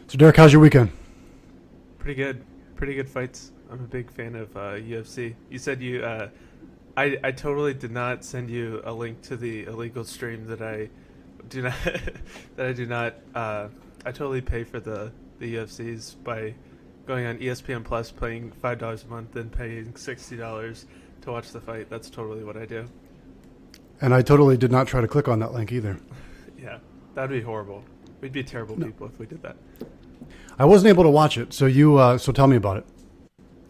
So, Derek, how's your weekend? Pretty good. Pretty good fights. I'm a big fan of UFC. You said I totally did not send you a link to the illegal stream that I do not that I do not. I totally pay for the UFCs by going on ESPN Plus, paying $5 a month, and paying $60 to watch the fight. That's totally what I do. And I totally did not try to click on that link either. Yeah, that'd be horrible. We'd be terrible people if we did that. I wasn't able to watch it, so so tell me about it.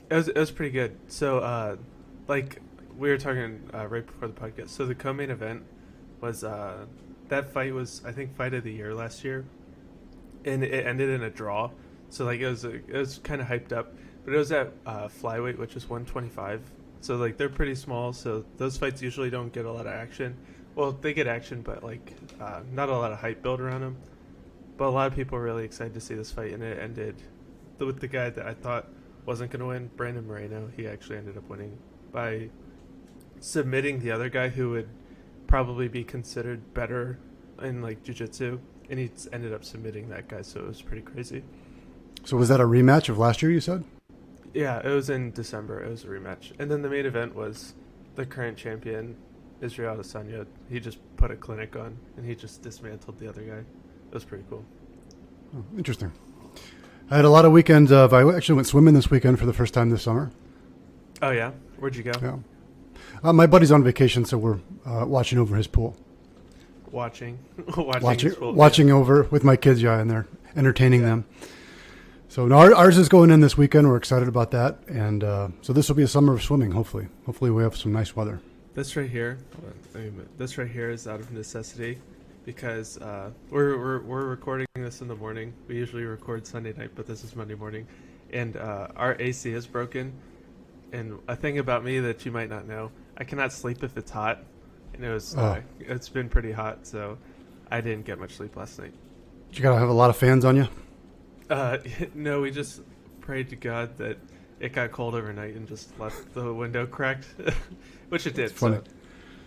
It was pretty good. So, like we were talking right before the podcast. So the co-main event was that fight was, I think, fight of the year last year, and it ended in a draw. So like it was kind of hyped up, but it was at flyweight, which is 125. So like they're pretty small. So those fights usually don't get a lot of action. Well, they get action, but like not a lot of hype built around them. But a lot of people were really excited to see this fight, and it ended with the guy that I thought wasn't going to win, Brandon Moreno. He actually ended up winning by submitting the other guy who would probably be considered better in like jiu-jitsu, and he ended up submitting that guy, so it was pretty crazy. So was that a rematch of last year, you said? Yeah, it was in December. It was a rematch. And then the main event was the current champion, Israel Adesanya. He just put a clinic on, and he just dismantled the other guy. It was pretty cool. Oh, interesting. I had a lot of weekends of, I actually went swimming this weekend for the first time this summer. Oh, yeah? Where'd you go? Yeah. My buddy's on vacation, so we're watching over his pool. Watching Watching, his pool, watching over with my kids, yeah, and they're entertaining them. So no, ours is going in this weekend. We're excited about that. And so this will be a summer of swimming, hopefully. Hopefully we have some nice weather. This right here is out of necessity, because we're recording this in the morning. We usually record Sunday night, but this is Monday morning, and our AC is broken. And a thing about me that you might not know, I cannot sleep if it's hot, and it's been pretty hot, so I didn't get much sleep last night. You gotta have a lot of fans on you. No, we just prayed to God that it got cold overnight and just left the window cracked, which it did. It's funny. So,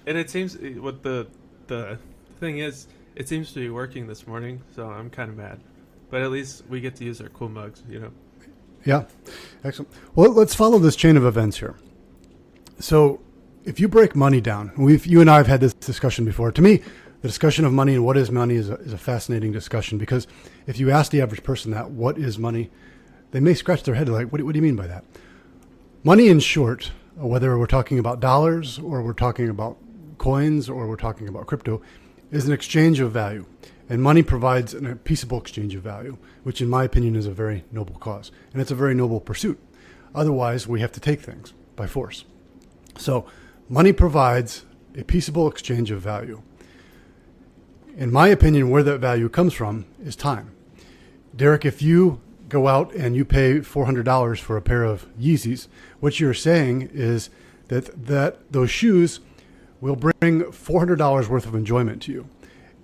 and it seems what the thing is, it seems to be working this morning, so I'm kind of mad. But at least we get to use our cool mugs, you know. Yeah, excellent. Well, let's follow this chain of events here. So if you break money down, you and I have had this discussion before. To me, the discussion of money and what is money is a fascinating discussion, because if you ask the average person that, what is money, they may scratch their head like, what do you mean by that? Money, in short, whether we're talking about dollars or we're talking about coins or we're talking about crypto, is an exchange of value. And money provides a peaceable exchange of value, which in my opinion is a very noble cause. And it's a very noble pursuit. Otherwise, we have to take things by force. So money provides a peaceable exchange of value. In my opinion, where that value comes from is time. Derek, if you go out and you pay $400 for a pair of Yeezys, what you're saying is that those shoes will bring $400 worth of enjoyment to you.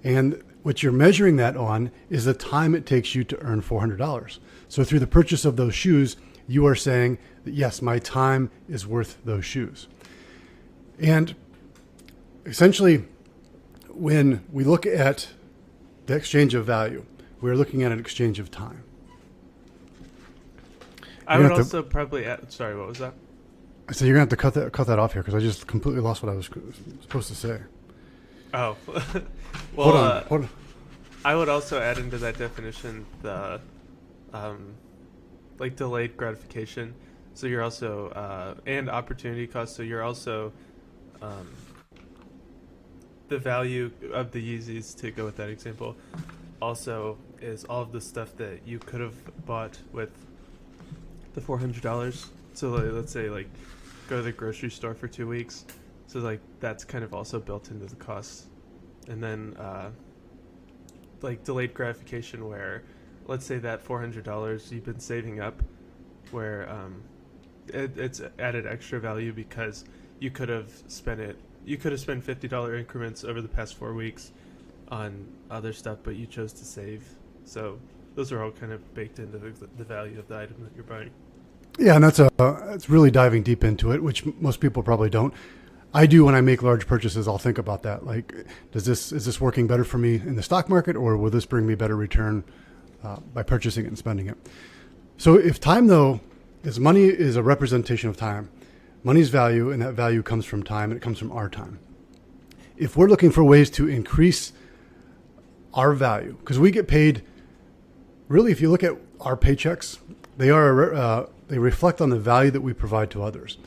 And what you're measuring that on is the time it takes you to earn $400. So through the purchase of those shoes, you are saying that, yes, my time is worth those shoes. And essentially, when we look at the exchange of value, we're looking at an exchange of time. I would also probably add, sorry, what was that? I said you're going to have to cut that off here, because I just completely lost what I was supposed to say. Oh. Well, hold on. I would also add into that definition the like delayed gratification. So you're also and opportunity cost. So you're also the value of the Yeezys, to go with that example, also is all of the stuff that you could have bought with the $400. So let's say like go to the grocery store for 2 weeks. So like that's kind of also built into the cost. And then like delayed gratification, where let's say that $400 you've been saving up, where it's added extra value because you could have spent $50 increments over the past 4 weeks on other stuff, but you chose to save. So those are all kind of baked into the value of the item that you're buying. Yeah, and it's really diving deep into it, which most people probably don't. I do. When I make large purchases, I'll think about that. Like, is this working better for me in the stock market, or will this bring me better return by purchasing it and spending it. So if time, though, is money is a representation of time, money's value, and that value comes from time, and it comes from our time. If we're looking for ways to increase our value, because we get paid, really, if you look at our paychecks, they reflect on the value that we provide to others.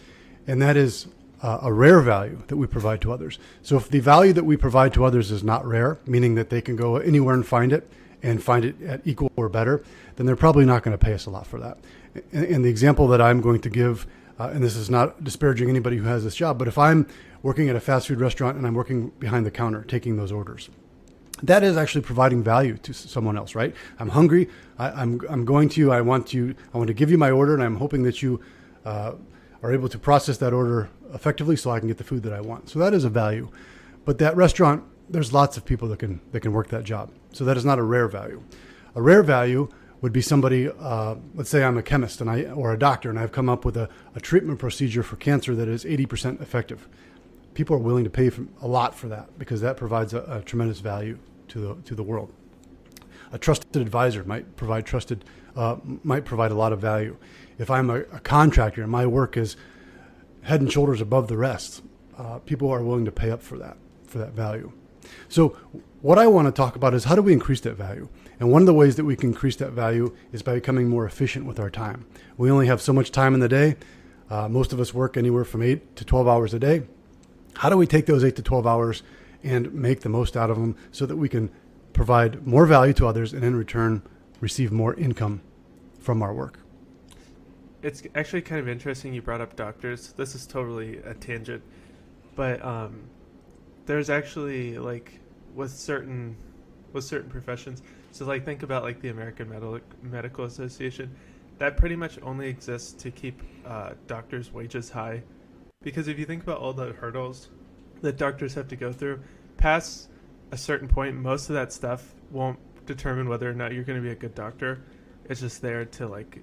And that is a rare value that we provide to others. So if the value that we provide to others is not rare, meaning that they can go anywhere and find it at equal or better, then they're probably not going to pay us a lot for that. And the example that I'm going to give, and this is not disparaging anybody who has this job, but if I'm working at a fast food restaurant and I'm working behind the counter taking those orders, that is actually providing value to someone else, right? I'm hungry. I'm going to you. I want to give you my order, and I'm hoping that you are able to process that order effectively so I can get the food that I want. So that is a value. But that restaurant, there's lots of people that can work that job. So that is not a rare value. A rare value would be somebody, let's say I'm a chemist or a doctor, and I've come up with a treatment procedure for cancer that is 80% effective. People are willing to pay a lot for that because that provides a tremendous value to the world. A trusted advisor might provide a lot of value. If I'm a contractor and my work is head and shoulders above the rest, people are willing to pay up for that value. So what I want to talk about is how do we increase that value? And one of the ways that we can increase that value is by becoming more efficient with our time. We only have so much time in the day. Most of us work anywhere from 8 to 12 hours a day. How do we take those 8 to 12 hours and make the most out of them so that we can provide more value to others and in return receive more income from our work? It's actually kind of interesting you brought up doctors. This is totally a tangent, but there's actually like with certain professions. So like think about like the American Medical Association. That pretty much only exists to keep doctors' wages high, because if you think about all the hurdles that doctors have to go through, past a certain point, most of that stuff won't determine whether or not you're going to be a good doctor. It's just there to like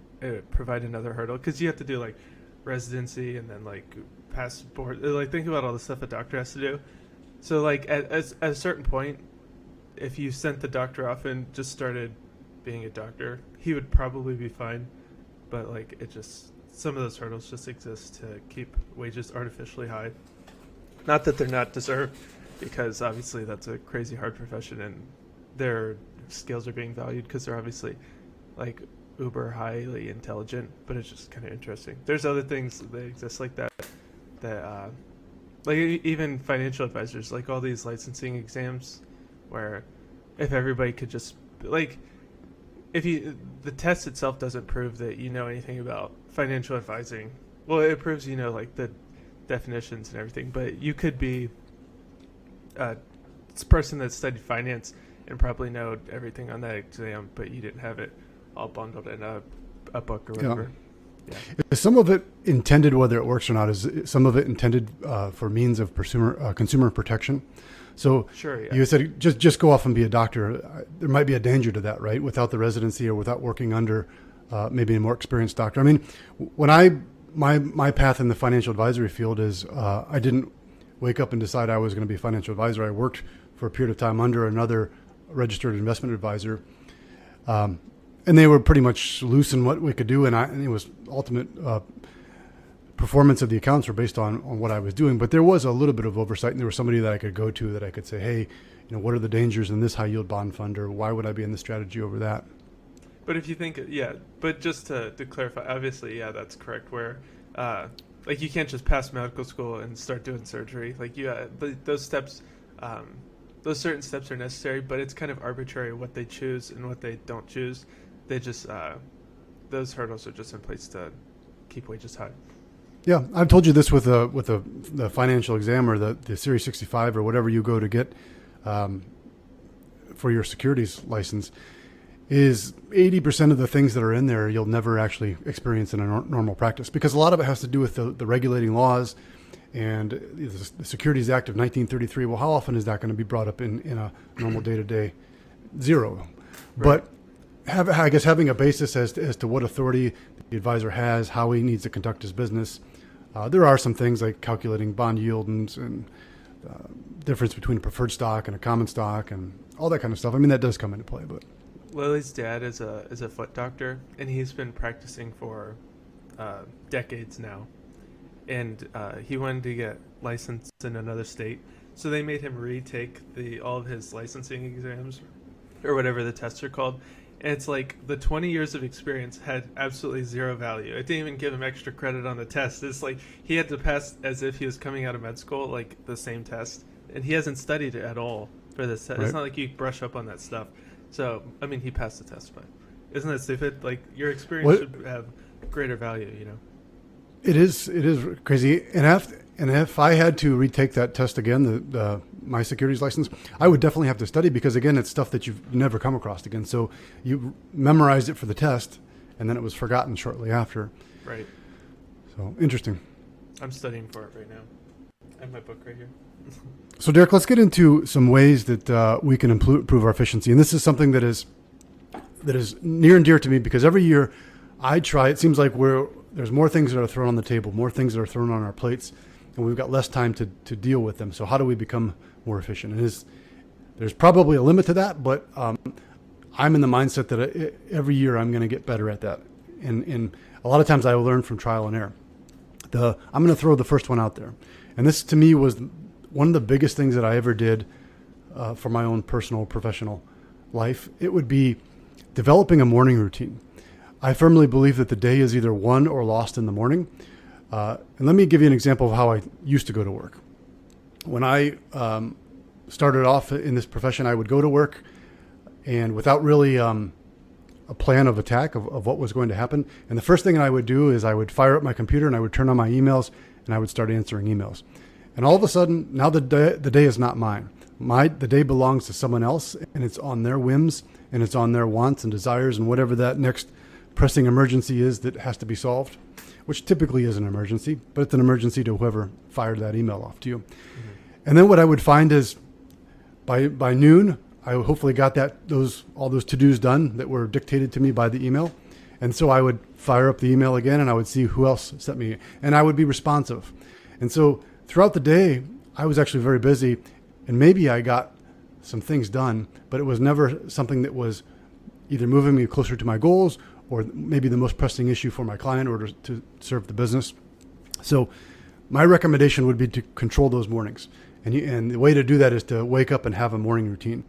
provide another hurdle, because you have to do like residency and then like pass board. Like think about all the stuff a doctor has to do. So like at a certain point, if you sent the doctor off and just started being a doctor, he would probably be fine. But like it just, some of those hurdles just exist to keep wages artificially high. Not that they're not deserved, because obviously that's a crazy hard profession and their skills are being valued because they're obviously like uber highly intelligent, but it's just kind of interesting. There's other things that exist like that like even financial advisors, like all these licensing exams where if everybody could just like, the test itself doesn't prove that you know anything about financial advising. Well, it proves you know like the definitions and everything, but you could be a person that studied finance and probably know everything on that exam, but you didn't have it all bundled in a book or whatever. Yeah. Is some of it intended, whether it works or not, is some of it intended for means of consumer protection? So sure, yeah. You said just go off and be a doctor. There might be a danger to that, right? Without the residency or without working under maybe a more experienced doctor. I mean, when my path in the financial advisory field is I didn't wake up and decide I was going to be a financial advisor. I worked for a period of time under another registered investment advisor. And they were pretty much loose in what we could do. And it was ultimate performance of the accounts were based on what I was doing. But there was a little bit of oversight, and there was somebody that I could go to that I could say, hey, you know, what are the dangers in this high yield bond fund, or why would I be in this strategy over that? But if you think, yeah, but just to clarify, obviously, yeah, that's correct. Where, like, you can't just pass medical school and start doing surgery. Like, those steps, those certain steps are necessary, but it's kind of arbitrary what they choose and what they don't choose. They just, those hurdles are just in place to keep wages high. Yeah, I've told you this with the financial exam or the Series 65 or whatever you go to get for your securities license. Is 80% of the things that are in there you'll never actually experience in a normal practice, because a lot of it has to do with the regulating laws and the Securities Act of 1933. Well, how often is that going to be brought up in a normal day-to-day? Zero. Right. But I guess having a basis as to what authority the advisor has, how he needs to conduct his business. There are some things like calculating bond yield and difference between a preferred stock and a common stock and all that kind of stuff. I mean, that does come into play, but Lily's dad is a foot doctor, and he's been practicing for decades now. And he wanted to get licensed in another state, so they made him retake all of his licensing exams, or whatever the tests are called. And it's like the 20 years of experience had absolutely zero value. It didn't even give him extra credit on the test. It's like he had to pass as if he was coming out of med school, like the same test. And he hasn't studied it at all for this test. Right. It's not like you brush up on that stuff. So, I mean, he passed the test, but isn't that stupid? Like, your experience should have greater value, you know? It is crazy. And if I had to retake that test again, my securities license, I would definitely have to study because, again, it's stuff that you've never come across again. So you memorized it for the test, and then it was forgotten shortly after. Right. So, interesting. I'm studying for it right now. I have my book right here. So, Derek, let's get into some ways that we can improve our efficiency. And this is something that is near and dear to me because every year I try. It seems like there's more things that are thrown on the table, more things that are thrown on our plates, and we've got less time to deal with them. So how do we become more efficient? And there's probably a limit to that, but I'm in the mindset that every year I'm going to get better at that. And a lot of times I will learn from trial and error. I'm going to throw the first one out there. And this to me was one of the biggest things that I ever did for my own personal, professional life. It would be developing a morning routine. I firmly believe that the day is either won or lost in the morning. And let me give you an example of how I used to go to work. When I started off in this profession, I would go to work and without really a plan of attack of what was going to happen. And the first thing I would do is I would fire up my computer and I would turn on my emails and I would start answering emails. And all of a sudden, now the day is not mine. The day belongs to someone else, and it's on their whims and it's on their wants and desires and whatever that next pressing emergency is that has to be solved, which typically is an emergency, but it's an emergency to whoever fired that email off to you. Mm-hmm. And then what I would find is by noon, I hopefully got all those to-dos done that were dictated to me by the email. And so I would fire up the email again and I would see who else sent me, and I would be responsive. And so throughout the day, I was actually very busy, and maybe I got some things done, but it was never something that was either moving me closer to my goals or maybe the most pressing issue for my client or to serve the business. So my recommendation would be to control those mornings. And the way to do that is to wake up and have a morning routine.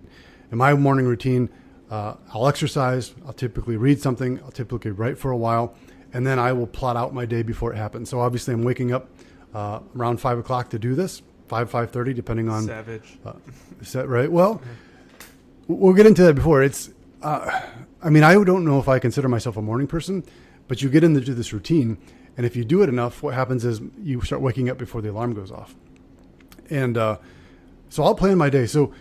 In my morning routine, I'll exercise, I'll typically read something, I'll typically write for a while, and then I will plot out my day before it happens. So obviously I'm waking up around 5 o'clock to do this, 5:30, depending on... Savage. Is that right? Well, we'll get into that before. I don't know if I consider myself a morning person, but you get into this routine, and if you do it enough, what happens is you start waking up before the alarm goes off. And so I'll plan my day. So,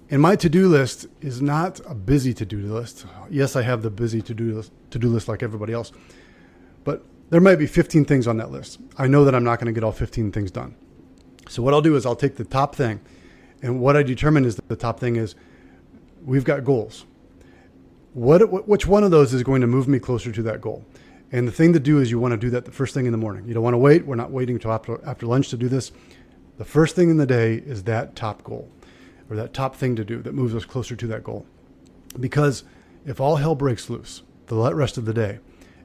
and my to-do list is not a busy to-do list. Yes, I have the busy to-do list like everybody else, but there might be 15 things on that list. I know that I'm not going to get all 15 things done. So what I'll do is I'll take the top thing, and what I determine is that the top thing is we've got goals. Which one of those is going to move me closer to that goal? And the thing to do is you want to do that the first thing in the morning. You don't want to wait. We're not waiting until after lunch to do this. The first thing in the day is that top goal or that top thing to do that moves us closer to that goal. Because if all hell breaks loose the rest of the day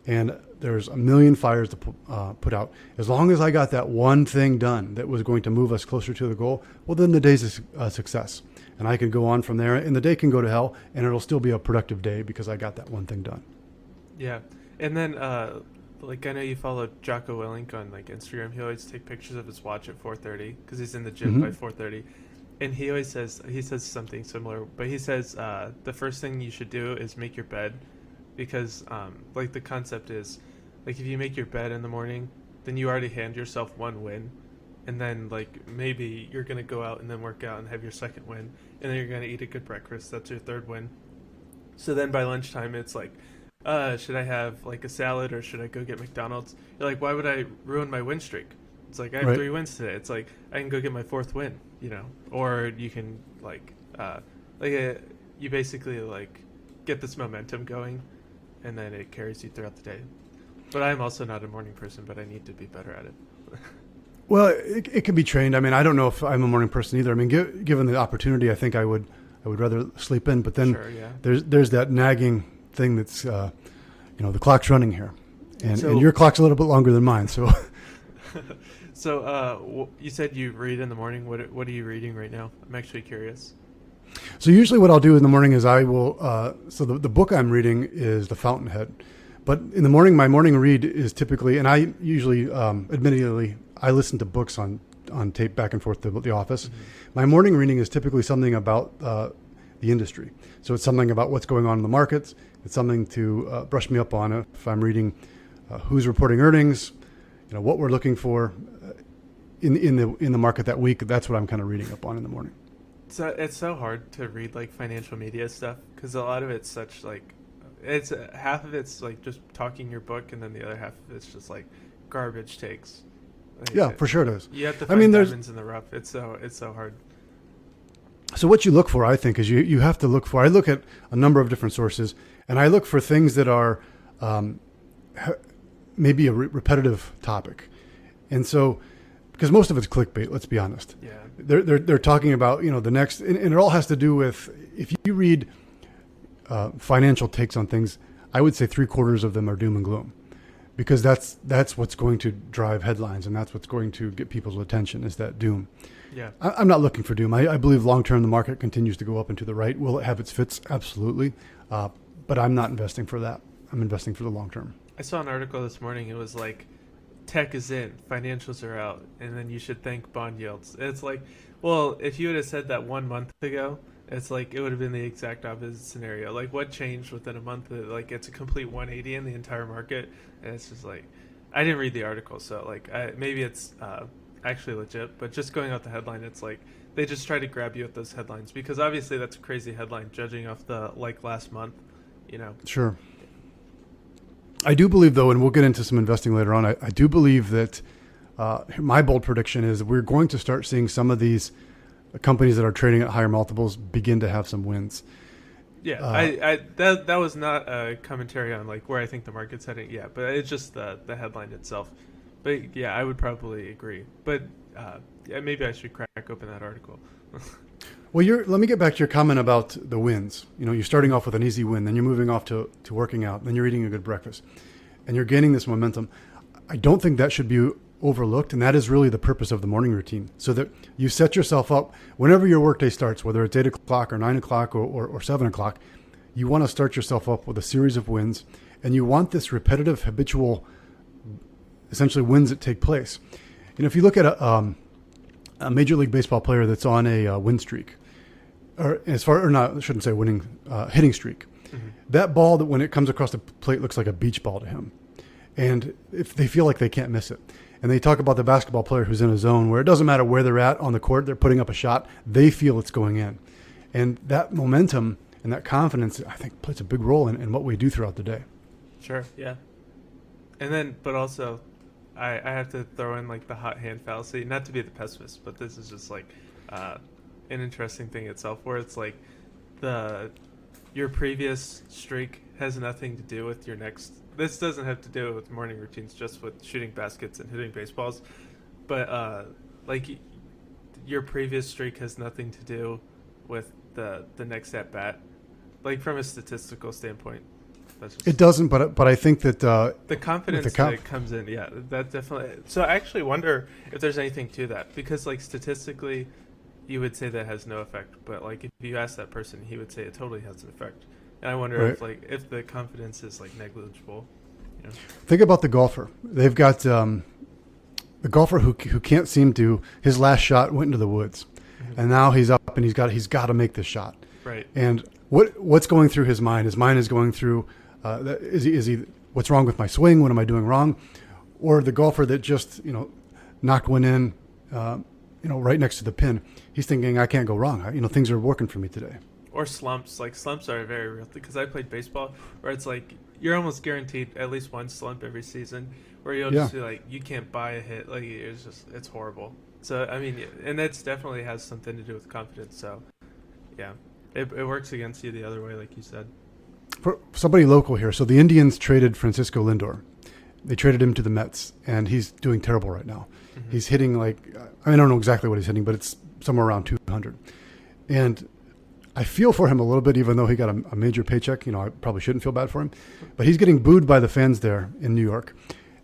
and there's a million fires to put out, as long as I got that one thing done that was going to move us closer to the goal, well, then the day's a success. And I can go on from there, and the day can go to hell, and it'll still be a productive day because I got that one thing done. Yeah. And then, I know you follow Jocko Willink on, Instagram. He always takes pictures of his watch at 4:30 because he's in the gym by 4:30. And he always says something similar, but he says the first thing you should do is make your bed because, the concept is, if you make your bed in the morning, then you already hand yourself one win. And then, maybe you're going to go out and then work out and have your second win. And then you're going to eat a good breakfast. That's your third win. So then by lunchtime, it's should I have, a salad or should I go get McDonald's? You're like, why would I ruin my win streak? It's I have 3 wins today. It's I can go get my 4th win, Or you can, you basically, get this momentum going. And then it carries you throughout the day. But I'm also not a morning person, but I need to be better at it. Well, it can be trained. I don't know if I'm a morning person either. Given the opportunity, I think I would I would rather sleep in. But then Sure, yeah. there's that nagging thing that's, the clock's running here. And So- your clock's a little bit longer than mine. So So, you said you read in the morning. What are you reading right now? I'm actually curious. So usually what I'll do in the morning is I will, so the book I'm reading is The Fountainhead. But in the morning, my morning read is typically, and I usually, admittedly, I listen to books on tape back and forth to the office. Mm-hmm. My morning reading is typically something about the industry. So it's something about what's going on in the markets. It's something to brush me up on if I'm reading who's reporting earnings, what we're looking for in the market that week. That's what I'm kind of reading up on in the morning. So it's so hard to read like financial media stuff because a lot of it's such like it's half of it's like just talking your book and then the other half of it's just like garbage takes. Like, Yeah, for sure it is. You have to I find mean, there's- diamonds in the rough. It's so hard. So what you look for, I think, is you have to look for, I look at a number of different sources, and I look for things that are maybe a repetitive topic. And so, because most of it's clickbait, let's be honest. Yeah. They're talking about, the next, and it all has to do with, if you read financial takes on things, I would say 3/4 of them are doom and gloom, because that's what's going to drive headlines, and that's what's going to get people's attention, is that doom. Yeah. I'm not looking for doom. I believe long-term the market continues to go up and to the right. Will it have its fits? Absolutely. But I'm not investing for that. I'm investing for the long term. I saw an article this morning. It was like, tech is in, financials are out, and then you should thank bond yields. It's like, well, if you would have said that 1 month ago, it's like it would have been the exact opposite scenario. Like, what changed within a month? Like, it's a complete 180 in the entire market, and it's just like, I didn't read the article, so like, maybe it's actually legit, but just going off the headline, it's like they just try to grab you with those headlines because obviously that's a crazy headline judging off the like last month, Sure. I do believe, though, and we'll get into some investing later on, I do believe that my bold prediction is we're going to start seeing some of these companies that are trading at higher multiples begin to have some wins. Yeah, that was not a commentary on like where I think the market's heading. Yeah, but it's just the headline itself. But yeah, I would probably agree. But yeah, maybe I should crack open that article. Well, let me get back to your comment about the wins. You're starting off with an easy win, then you're moving off to working out, then you're eating a good breakfast, and you're gaining this momentum. I don't think that should be overlooked, and that is really the purpose of the morning routine, so that you set yourself up whenever your workday starts, whether it's 8 o'clock or 9 o'clock or 7 o'clock. You want to start yourself up with a series of wins, and you want this repetitive, habitual, essentially wins that take place. If you look at a Major League Baseball player that's on a win streak, I shouldn't say winning, hitting streak. Mm-hmm. That ball, that when it comes across the plate, looks like a beach ball to him. And if they feel like they can't miss it. And they talk about the basketball player who's in a zone where it doesn't matter where they're at on the court, they're putting up a shot, they feel it's going in. And that momentum and that confidence, I think, plays a big role in what we do throughout the day. Sure, yeah. And then, but also, I have to throw in like the hot hand fallacy, not to be the pessimist, but this is just like an interesting thing itself, where it's like your previous streak has nothing to do with your next. This doesn't have to do with morning routines, just with shooting baskets and hitting baseballs, but like your previous streak has nothing to do with the next at bat, like from a statistical standpoint. It doesn't, but I think that the confidence that comes in, yeah, that definitely. So I actually wonder if there's anything to that, because like statistically, you would say that has no effect, but like if you ask that person, he would say it totally has an effect. And I wonder if the confidence is like negligible. Think about the golfer. They've got the golfer who can't seem to. His last shot went into the woods, and now he's up and he's got to make this shot. Right. And what's going through his mind? His mind is going through. Is he? What's wrong with my swing? What am I doing wrong? Or the golfer that just knocked one in, right next to the pin. He's thinking, I can't go wrong. Things are working for me today. Or slumps. Like slumps are very real, because I played baseball where it's like you're almost guaranteed at least one slump every season where you'll just be like, you can't buy a hit. Like it's horrible. So I mean, and that's definitely has something to do with confidence. So yeah, it works against you the other way, like you said. For somebody local here, so the Indians traded Francisco Lindor. They traded him to the Mets, and he's doing terrible right now. Mm-hmm. He's hitting I don't know exactly what he's hitting, but it's somewhere around 200. And I feel for him a little bit, even though he got a major paycheck. You know, I probably shouldn't feel bad for him, but he's getting booed by the fans there in New York.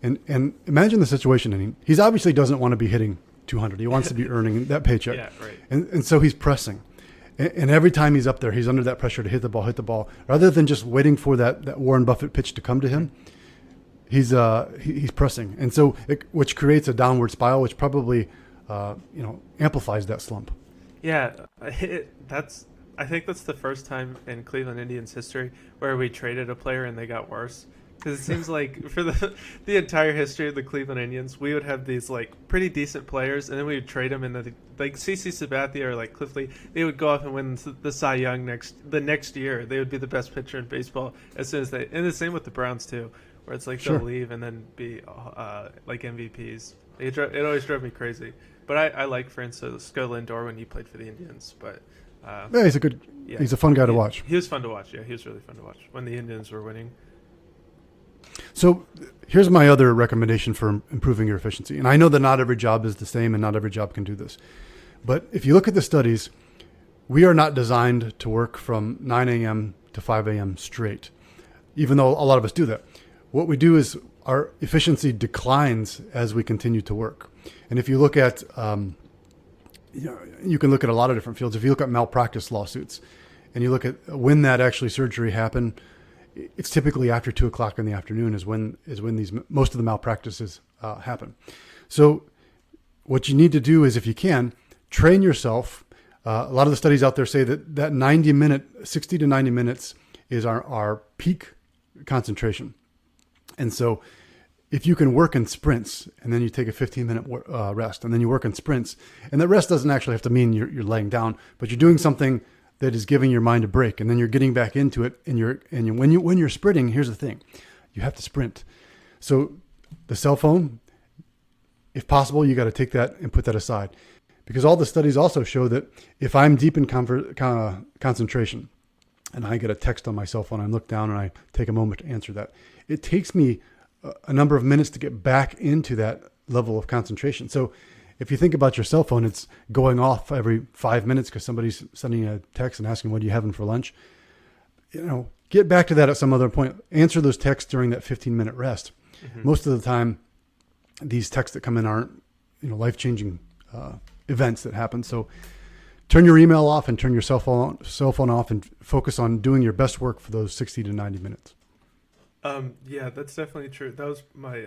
And imagine the situation. And he obviously doesn't want to be hitting 200. He wants to be earning that paycheck. Yeah, right. And so he's pressing. And every time he's up there, he's under that pressure to hit the ball, rather than just waiting for that Warren Buffett pitch to come to him. He's pressing, and so which creates a downward spiral, which probably amplifies that slump. Yeah, I think that's the first time in Cleveland Indians history where we traded a player and they got worse. Because it seems like for the entire history of the Cleveland Indians, we would have these like pretty decent players, and then we would trade them, and like c.c. Sabathia or like Cliff Lee, they would go off and win the Cy Young the next year. They would be the best pitcher in baseball as soon as and the same with the Browns too, where it's like Sure. they'll leave and then be like MVPs. It always drove me crazy. But I like Francisco Lindor when he played for the Indians. But Yeah, he's a fun guy to watch. He was fun to watch. Yeah, he was really fun to watch when the Indians were winning. So here's my other recommendation for improving your efficiency. And I know that not every job is the same and not every job can do this. But if you look at the studies, we are not designed to work from 9 a.m. to 5 a.m. straight, even though a lot of us do that. What we do is our efficiency declines as we continue to work. And if you look at, you can look at a lot of different fields. If you look at malpractice lawsuits and you look at when that actually surgery happened, it's typically after 2:00 in the afternoon is when most of the malpractices happen. So what you need to do is, if you can, train yourself. A lot of the studies out there say that 60 to 90 minutes is our peak concentration. And so if you can work in sprints and then you take a 15-minute rest and then you work in sprints, and that rest doesn't actually have to mean you're laying down, but you're doing something that is giving your mind a break, and then you're getting back into it. And when you're sprinting, here's the thing: you have to sprint. So the cell phone, if possible, you got to take that and put that aside, because all the studies also show that if I'm deep in concentration and I get a text on my cell phone, I look down and I take a moment to answer that, it takes me a number of minutes to get back into that level of concentration. So if you think about your cell phone, it's going off every 5 minutes because somebody's sending a text and asking, what are you having for lunch? Get back to that at some other point. Answer those texts during that 15-minute rest. Mm-hmm. Most of the time, these texts that come in aren't, life-changing events that happen. So turn your email off and turn your cell phone off and focus on doing your best work for those 60 to 90 minutes. Yeah, that's definitely true. That was my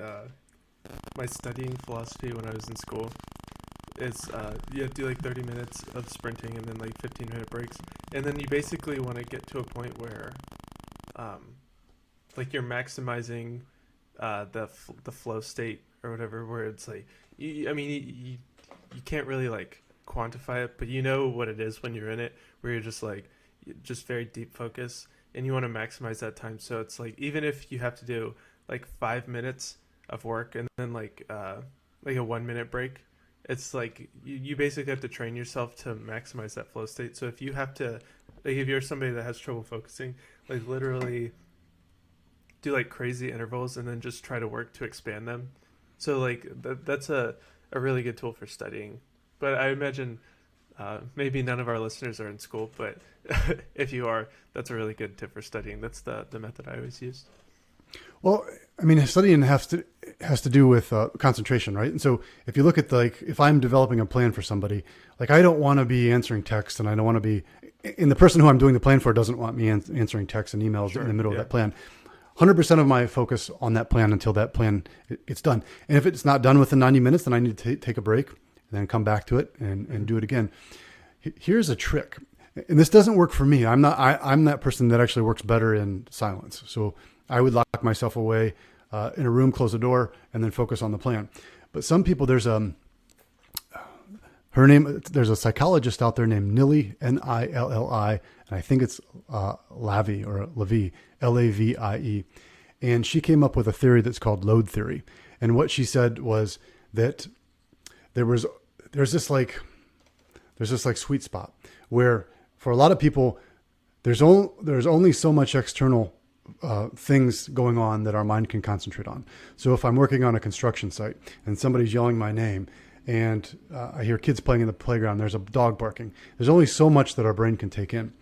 studying philosophy when I was in school. Is do like 30 minutes of sprinting and then like 15-minute breaks, and then you basically want to get to a point where like you're maximizing the flow state or whatever, where it's like you can't really like quantify it, but you know what it is when you're in it, where you're just very deep focus, and you want to maximize that time. So it's like, even if you have to do like 5 minutes of work and then like a 1 minute break, it's like you basically have to train yourself to maximize that flow state. So if you have to, like, if you're somebody that has trouble focusing, like literally do like crazy intervals and then just try to work to expand them. So like that's a really good tool for studying. But I imagine maybe none of our listeners are in school, but if you are, that's a really good tip for studying. That's the method I always used. Well, studying has to do with concentration, right? And so if you look at if I'm developing a plan for somebody, like I don't want to be answering texts, and I don't want to be, and the person who I'm doing the plan for doesn't want me answering texts and emails in the middle of that plan. 100% of my focus on that plan until that plan gets done. And if it's not done within 90 minutes, then I need to take a break and then come back to it and do it again. Here's a trick. And this doesn't work for me. I'm that person that actually works better in silence. So I would lock myself away in a room, close the door, and then focus on the plan. But some people, there's a psychologist out there named Nilli, Nilli, and I think it's Lavie or Lavie, Lavie. And she came up with a theory that's called load theory. And what she said was that there's this sweet spot where for a lot of people, there's only so much external things going on that our mind can concentrate on. So if I'm working on a construction site and somebody's yelling my name and I hear kids playing in the playground, there's a dog barking, there's only so much that our brain can take in.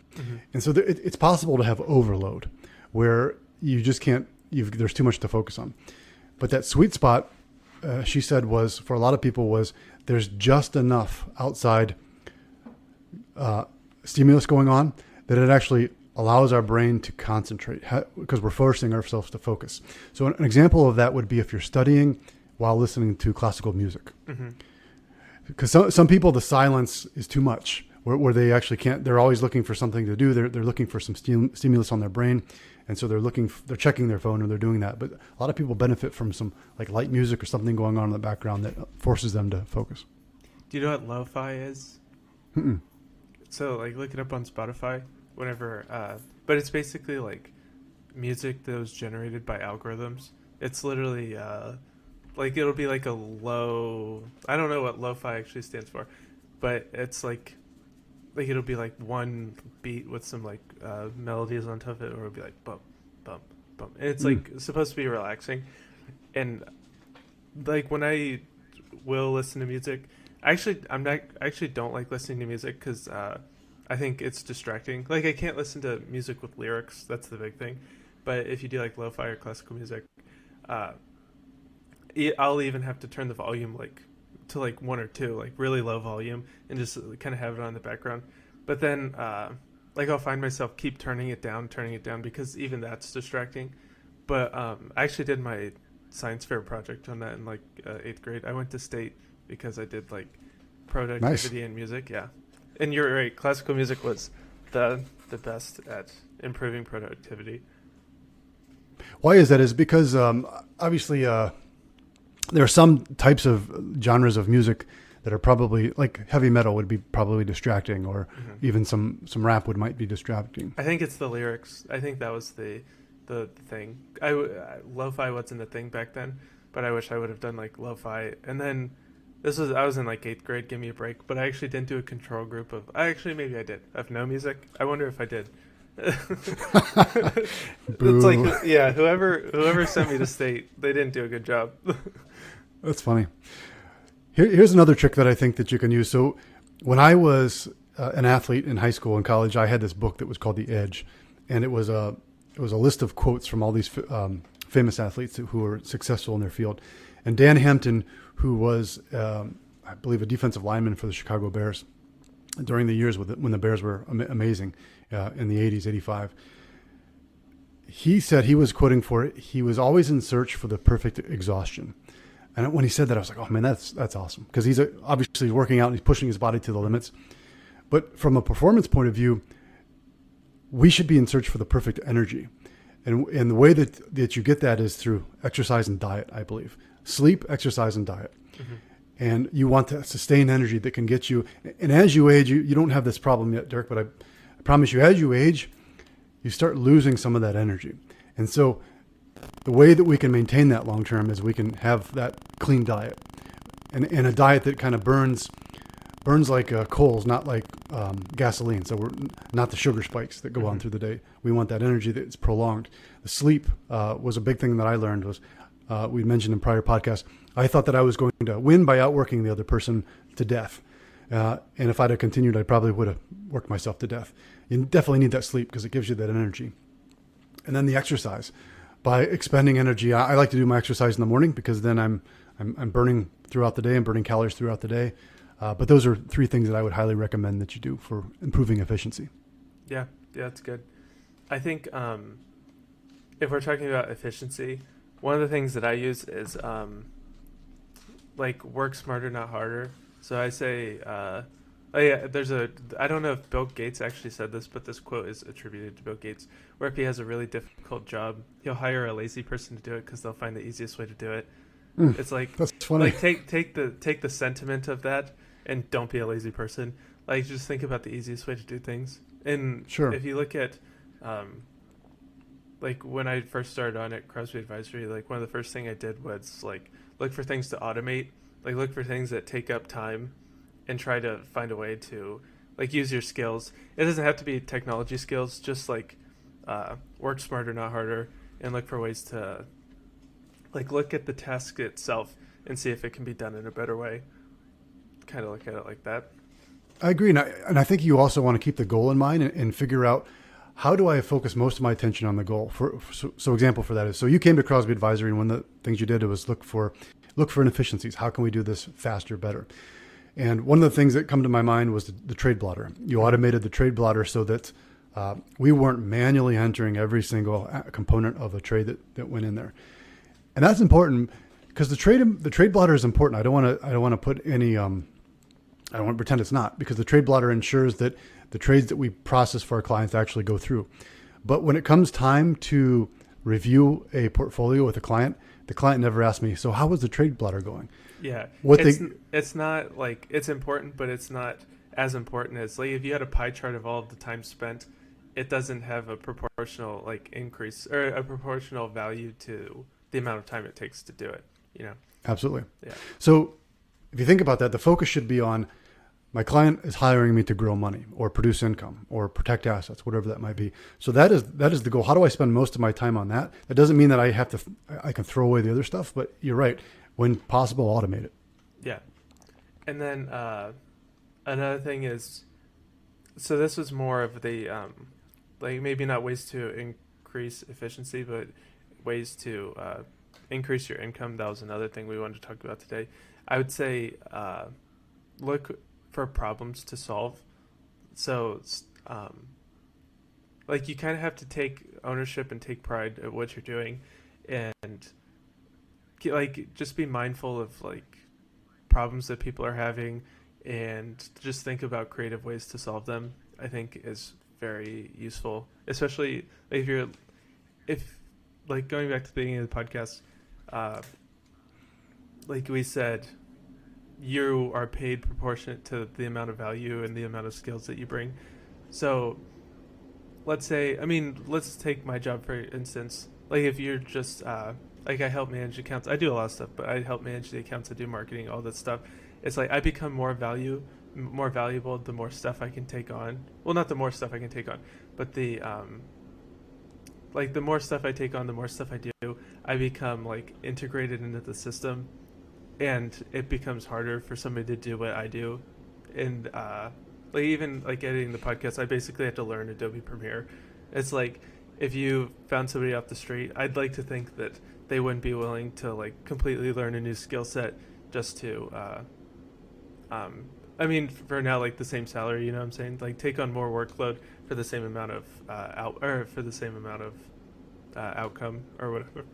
And so it's possible to have overload where you just can't, there's too much to focus on. But that sweet spot, she said, was for a lot of people was there's just enough outside stimulus going on that it actually allows our brain to concentrate because we're forcing ourselves to focus. So an example of that would be if you're studying while listening to classical music. Because some people, the silence is too much, where they actually can't. They're always looking for something to do. They're looking for some stimulus on their brain, and so they're checking their phone or they're doing that. But a lot of people benefit from some like light music or something going on in the background that forces them to focus. Do you know what lo-fi is? Mm-mm. So like look it up on Spotify whenever. But it's basically like music that was generated by algorithms. It's literally like it'll be like a low. I don't know what lo-fi actually stands for, but it's like it'll be like one beat with some like melodies on top of it, or it'll be like bump, bump, bump. And it's like supposed to be relaxing. And like when I will listen to music, I actually don't like listening to music because I think it's distracting. Like I can't listen to music with lyrics. That's the big thing. But if you do like lo-fi or classical music, I'll even have to turn the volume like to like 1 or 2, like really low volume, and just kind of have it on the background. But then like I'll find myself keep turning it down because even that's distracting. But I actually did my science fair project on that in like 8th grade. I went to state because I did like productivity and music. Yeah. And you're right, classical music was the best at improving productivity. Why is that? Is because obviously there are some types of genres of music that are probably like heavy metal would be probably distracting, or even some rap might be distracting. I think it's the lyrics. I think that was the thing. Lo-fi wasn't a thing back then, but I wish I would have done like lo-fi. And then I was in like 8th grade. Give me a break. But I actually didn't do a control group of. Maybe I did of no music. I wonder if I did. It's like whoever sent me to state, they didn't do a good job. That's funny. Here's another trick that I think that you can use. So when I was an athlete in high school and college, I had this book that was called The Edge, and it was a list of quotes from all these famous athletes who were successful in their field. And Dan Hampton, who was I believe a defensive lineman for the Chicago Bears during the years when the Bears were amazing in the 80s, 85. He said he was quoting for it. He was always in search for the perfect exhaustion. And when he said that, I was like, oh man, that's awesome. Because he's obviously working out and he's pushing his body to the limits. But from a performance point of view, we should be in search for the perfect energy. And the way that you get that is through exercise and diet, I believe. Sleep, exercise, and diet. And you want to sustain energy that can get you. And as you age, you don't have this problem yet, Derek, but I promise you, as you age, you start losing some of that energy. And so the way that we can maintain that long term is we can have that clean diet and a diet that kind of burns like coals, not like gasoline. So we're not the sugar spikes that go on through the day. We want that energy that's prolonged. The sleep was a big thing that I learned was we mentioned in prior podcasts. I thought that I was going to win by outworking the other person to death. And if I'd have continued, I probably would have worked myself to death. You definitely need that sleep because it gives you that energy. And then the exercise. By expending energy, I like to do my exercise in the morning because then I'm burning throughout the day. I'm burning calories throughout the day. But those are 3 things that I would highly recommend that you do for improving efficiency. Yeah, that's good. I think if we're talking about efficiency, one of the things that I use is like work smarter, not harder. So I say, I don't know if Bill Gates actually said this, but this quote is attributed to Bill Gates, where if he has a really difficult job, he'll hire a lazy person to do it because they'll find the easiest way to do it. It's like, that's funny. Like take the sentiment of that and don't be a lazy person. Like just think about the easiest way to do things. And sure. If you look at, like when I first started on at Crosby Advisory, like one of the first thing I did was like look for things to automate, like look for things that take up time and try to find a way to like use your skills. It doesn't have to be technology skills, just like work smarter, not harder, and look for ways to like look at the task itself and see if it can be done in a better way. Kind of look at it like that. I agree. And I think you also want to keep the goal in mind and figure out, how do I focus most of my attention on the goal? So example for that is, so you came to Crosby Advisory, and one of the things you did was look for inefficiencies. How can we do this faster, better? And one of the things that come to my mind was the trade blotter. You automated the trade blotter so that we weren't manually entering every single component of a trade that went in there. And that's important because the trade blotter is important. I don't want to put any I don't want to pretend it's not, because the trade blotter ensures that the trades that we process for our clients actually go through. But when it comes time to review a portfolio with a client, the client never asks me, so how was the trade blotter going? Yeah. What it's not like, it's important, but it's not as important as, like, if you had a pie chart of all of the time spent, it doesn't have a proportional like increase or a proportional value to the amount of time it takes to do it, you know? Absolutely. Yeah. So if you think about that, the focus should be on, my client is hiring me to grow money or produce income or protect assets, whatever that might be. So that is the goal. How do I spend most of my time on that? That doesn't mean that I can throw away the other stuff, but you're right. When possible, automate it. Yeah. And then another thing is, so this was more of the, like, maybe not ways to increase efficiency, but ways to increase your income. That was another thing we wanted to talk about today. I would say look for problems to solve. So like, you kind of have to take ownership and take pride at what you're doing, and like, just be mindful of like problems that people are having, and just think about creative ways to solve them. I think is very useful, especially if like, going back to the beginning of the podcast, like we said, you are paid proportionate to the amount of value and the amount of skills that you bring. So let's take my job for instance. Like, if you're just like, I help manage accounts. I do a lot of stuff, but I help manage the accounts. I do marketing, all that stuff. It's like, I become more valuable the more stuff I can take on. Well, not the more stuff I can take on, but the like, the more stuff I take on, the more stuff I do, I become like integrated into the system, and it becomes harder for somebody to do what I do. And like, even like editing the podcast, I basically have to learn Adobe Premiere. It's like, if you found somebody off the street, I'd like to think that they wouldn't be willing to like completely learn a new skill set just to for now, like, the same salary, you know what I'm saying? Like, take on more workload for the same amount of outcome or whatever.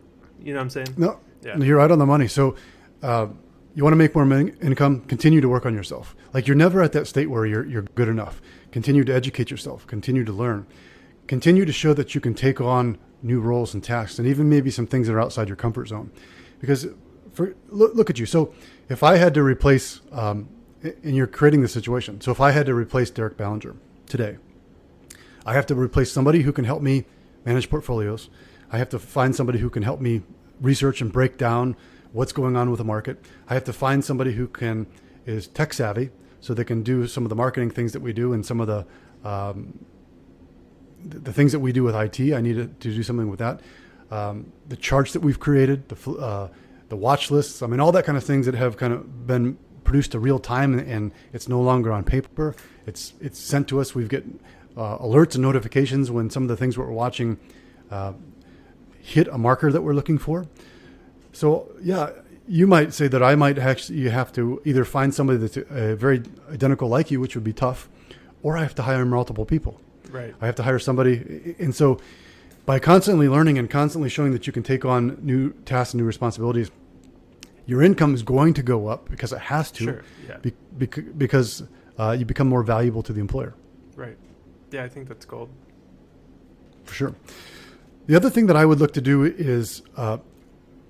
You know what I'm saying? No, yeah, you're right on the money. So you want to make more income, continue to work on yourself. Like, you're never at that state where you're good enough. Continue to educate yourself, continue to learn, continue to show that you can take on new roles and tasks, and even maybe some things that are outside your comfort zone. Because look at you. So if I had to replace, and you're creating the situation. So if I had to replace Derek Ballinger today, I have to replace somebody who can help me manage portfolios. I have to find somebody who can help me research and break down what's going on with the market. I have to find somebody who is tech savvy, so they can do some of the marketing things that we do, and some of the things that we do with IT. I need to do something with that. The charts that we've created, the watch lists. I mean, all that kind of things that have kind of been produced to real time, and it's no longer on paper. It's sent to us. We've get alerts and notifications when some of the things we're watching hit a marker that we're looking for. So yeah, you might say that you have to either find somebody that's very identical like you, which would be tough, or I have to hire multiple people. right. I have to hire somebody. And so by constantly learning and constantly showing that you can take on new tasks and new responsibilities, your income is going to go up, because it has to, Sure. Yeah. because you become more valuable to the employer. Right. Yeah, I think that's gold. For sure. The other thing that I would look to do is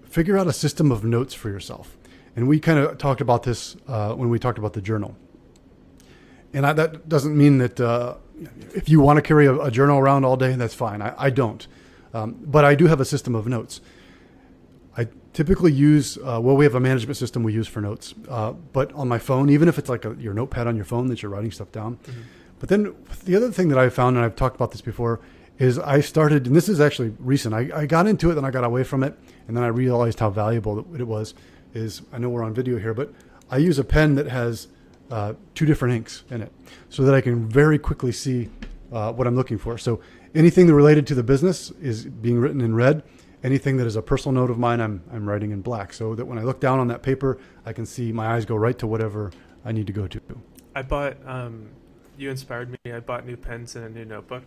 figure out a system of notes for yourself. And we kind of talked about this when we talked about the journal. And that doesn't mean that if you want to carry a journal around all day, that's fine. I don't. But I do have a system of notes. I typically use, we have a management system we use for notes. But on my phone, even if it's like your notepad on your phone that you're writing stuff down. Mm-hmm. But then the other thing that I found, and I've talked about this before, is I started, and this is actually recent, I got into it, then I got away from it, and then I realized how valuable it was. I know we're on video here, but I use a pen that has two different inks in it so that I can very quickly see what I'm looking for. So anything related to the business is being written in red. Anything that is a personal note of mine, I'm writing in black, so that when I look down on that paper, I can see my eyes go right to whatever I need to go to. I bought, you inspired me. I bought new pens and a new notebook.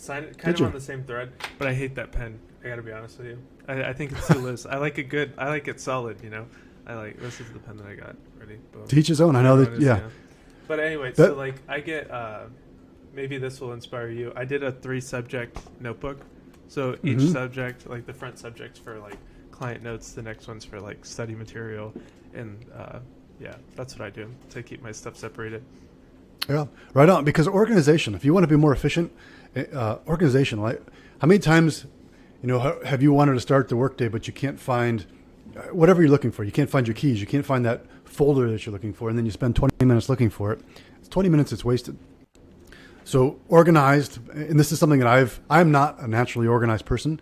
Kind of on the same thread, but I hate that pen. I gotta be honest with you. I think it's too loose. I like it solid, this is the pen that I got ready. Boom. To each his own. I know that, yeah. But anyway, so I get, maybe this will inspire you. I did a 3-subject notebook. So each subject, like the front subject's for like client notes, the next one's for like study material, and that's what I do to keep my stuff separated. Yeah, right on. Because organization, if you want to be more efficient, organization. Like, how many times, have you wanted to start the workday, but you can't find whatever you're looking for? You can't find your keys. You can't find that folder that you're looking for, and then you spend 20 minutes looking for it. It's 20 minutes it's wasted. So organized, and this is something that I'm not a naturally organized person,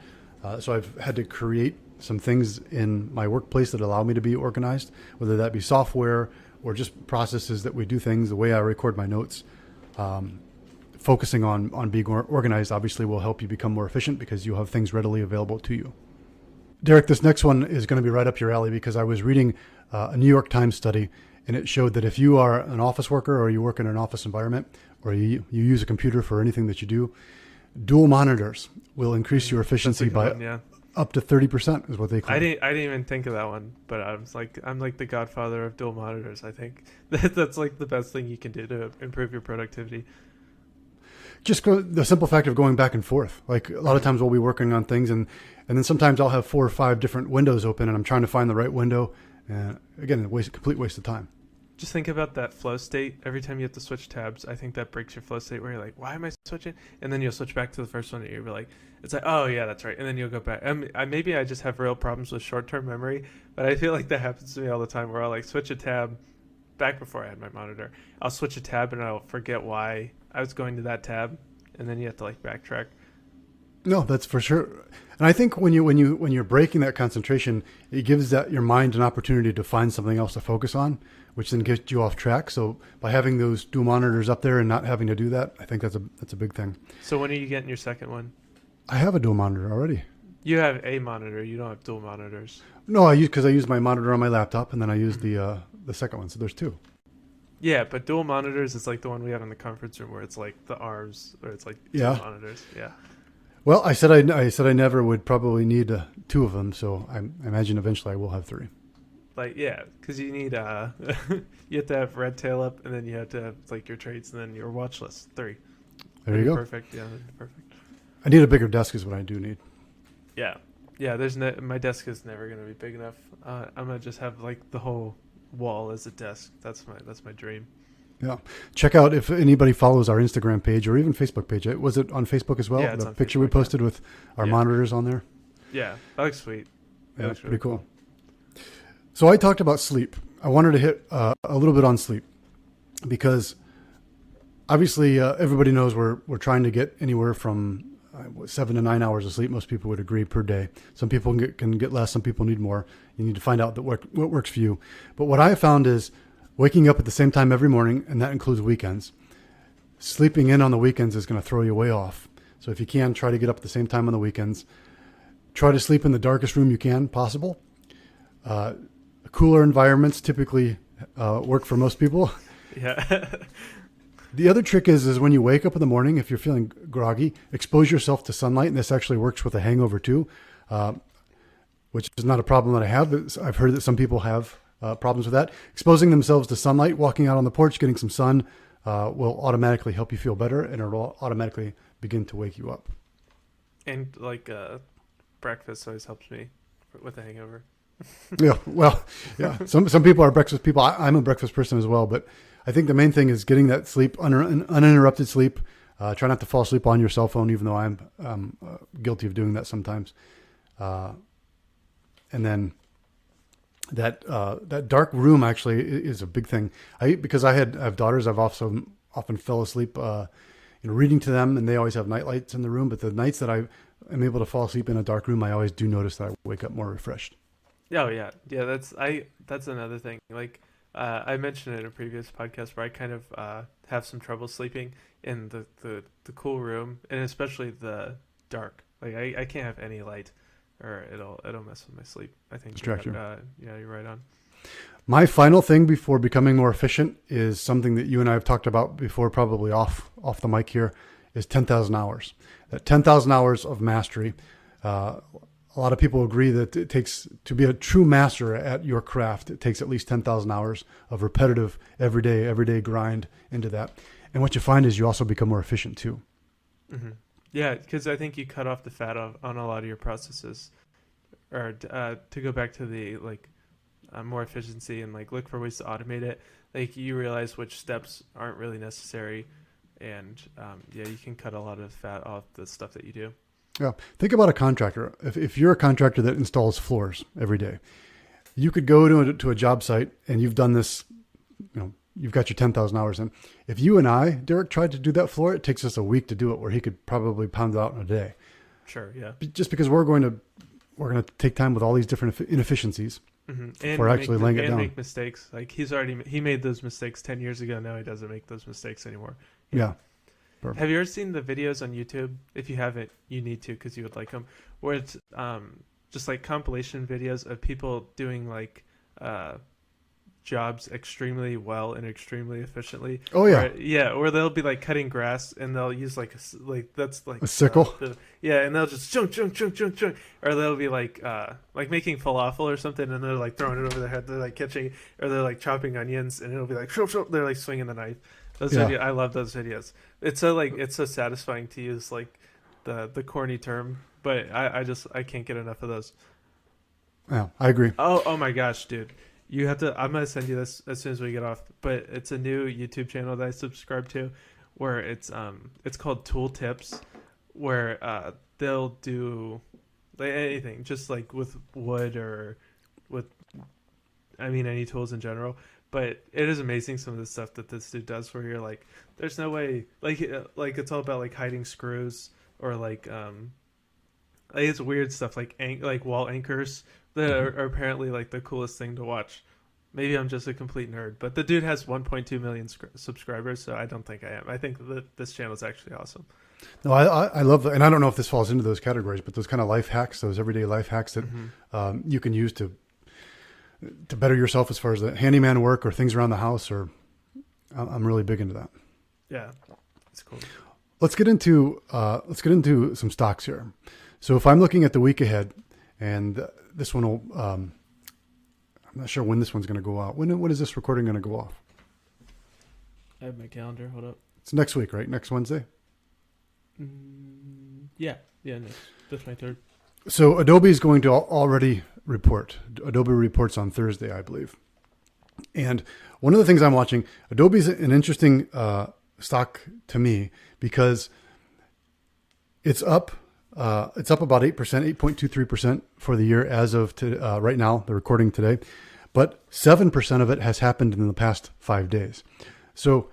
so I've had to create some things in my workplace that allow me to be organized, whether that be software or just processes that we do things, the way I record my notes. Focusing on being organized obviously will help you become more efficient because you'll have things readily available to you. Derek, this next one is going to be right up your alley because I was reading a New York Times study, and it showed that if you are an office worker or you work in an office environment or you use a computer for anything that you do, dual monitors will increase your efficiency by up to 30% is what they claim. I didn't even think of that one, but I'm like the godfather of dual monitors. I think that's like the best thing you can do to improve your productivity. Just the simple fact of going back and forth. Like a lot of times we'll be working on things and then sometimes I'll have 4 or 5 different windows open and I'm trying to find the right window. And again, complete waste of time. Just think about that flow state. Every time you have to switch tabs, I think that breaks your flow state where you're like, why am I switching? And then you'll switch back to the first one and you'll be like, it's like, oh yeah, that's right. And then you'll go back. Maybe I just have real problems with short-term memory, but I feel like that happens to me all the time where I'll like switch a tab back before I had my monitor. I'll switch a tab and I'll forget why I was going to that tab. And then you have to like backtrack. No, that's for sure. And I think when you're breaking that concentration, it gives your mind an opportunity to find something else to focus on, which then gets you off track. So by having those dual monitors up there and not having to do that, I think that's a big thing. So when are you getting your second one? I have a dual monitor already. You have a monitor. You don't have dual monitors. No, I use my monitor on my laptop and then I use the second one. So there's 2. Yeah, but dual monitors is like the one we have in the conference room where it's like the arms, or it's like 2 monitors. Yeah. Well, I said I never would probably need 2 of them, so I imagine eventually I will have 3. Like, yeah, because you need you have to have red tail up, and then you have to have like your trades, and then your watch list. 3. There you go. Perfect. Yeah, perfect. I need a bigger desk is what I do need. Yeah. My desk is never gonna be big enough. I'm gonna just have like the whole wall as a desk. That's my dream. Yeah. Check out if anybody follows our Instagram page or even Facebook page. Was it on Facebook as well? Yeah, the picture we posted with our monitors on there. Yeah, that looks sweet. Yeah, that's pretty cool. So I talked about sleep. I wanted to hit a little bit on sleep because obviously everybody knows we're trying to get anywhere from 7 to 9 hours of sleep. Most people would agree per day. Some people can get less. Some people need more. You need to find out what works for you. But what I have found is waking up at the same time every morning, and that includes weekends. Sleeping in on the weekends is going to throw you way off. So if you can, try to get up at the same time on the weekends. Try to sleep in the darkest room you can possible. Cooler environments typically work for most people. Yeah. The other trick is when you wake up in the morning, if you're feeling groggy, expose yourself to sunlight. And this actually works with a hangover too, which is not a problem that I have. I've heard that some people have problems with that. Exposing themselves to sunlight, walking out on the porch, getting some sun will automatically help you feel better, and it will automatically begin to wake you up. And like breakfast always helps me with a hangover. Yeah, well, yeah. Some people are breakfast people. I'm a breakfast person as well, but I think the main thing is getting that sleep, uninterrupted sleep. Try not to fall asleep on your cell phone, even though I'm guilty of doing that sometimes. And then that dark room actually is a big thing. Because I have daughters, I've also often fell asleep, reading to them, and they always have night lights in the room. But the nights that I am able to fall asleep in a dark room, I always do notice that I wake up more refreshed. Oh yeah. That's another thing. Like I mentioned it in a previous podcast where I kind of have some trouble sleeping in the cool room, and especially the dark. Like I can't have any light, or it'll mess with my sleep. I think Distract you. Yeah, you're right on. My final thing before becoming more efficient is something that you and I have talked about before, probably off the mic here, is 10,000 hours. That 10,000 hours of mastery. A lot of people agree that it takes, to be a true master at your craft, it takes at least 10,000 hours of repetitive, everyday grind into that. And what you find is you also become more efficient too. Mm-hmm. Yeah, because I think you cut off the fat on a lot of your processes, or to go back to the more efficiency and look for ways to automate it. Like you realize which steps aren't really necessary, and you can cut a lot of fat off the stuff that you do. Yeah. Think about a contractor. If you're a contractor that installs floors every day, you could go to a job site and you've done this, you've got your 10,000 hours in. If you and I, Derek, tried to do that floor, it takes us a week to do it, where he could probably pound it out in a day. Sure. Yeah. Just because we're going to take time with all these different inefficiencies. Mm-hmm. For actually laying it down. Make mistakes. Like he made those mistakes 10 years ago. Now he doesn't make those mistakes anymore. Yeah. Perfect. Have you ever seen the videos on YouTube? If you haven't, you need to, because you would like them. Where it's just compilation videos of people doing jobs extremely well and extremely efficiently. Oh yeah. Or they'll be cutting grass and they'll use a sickle. And they'll just chunk, or they'll be making falafel or something, and they're throwing it over their head. They're catching, or they're chopping onions, and it'll be shop. They're swinging the knife. Videos, I love those videos. It's so satisfying to use the corny term, but I can't get enough of those. Yeah, I agree. Oh my gosh, dude. You have to. I'm gonna send you this as soon as we get off. But it's a new YouTube channel that I subscribe to, where it's called Tool Tips, where they'll do anything, just with wood or with, any tools in general. But it is amazing some of the stuff that this dude does, where you're there's no way, it's all about hiding screws, or it's weird stuff like wall anchors that are apparently the coolest thing to watch. Maybe I'm just a complete nerd, but the dude has 1.2 million subscribers, so I don't think I am. I think that this channel is actually awesome. No, I love that, and I don't know if this falls into those categories, but those kind of life hacks, those everyday life hacks that you can use to better yourself as far as the handyman work or things around the house, or I'm really big into that. Yeah, it's cool. Let's get into some stocks here. So if I'm looking at the week ahead, and this one will, I'm not sure when this one's going to go out. When is this recording going to go off? I have my calendar. Hold up. It's next week, right? Next Wednesday? Yeah, that's 23rd. So Adobe is going to already report. Adobe reports on Thursday, I believe. And one of the things I'm watching, Adobe is an interesting stock to me, because it's up about 8%, 8.23% for the year as of right now, the recording today. But 7% of it has happened in the past 5 days. So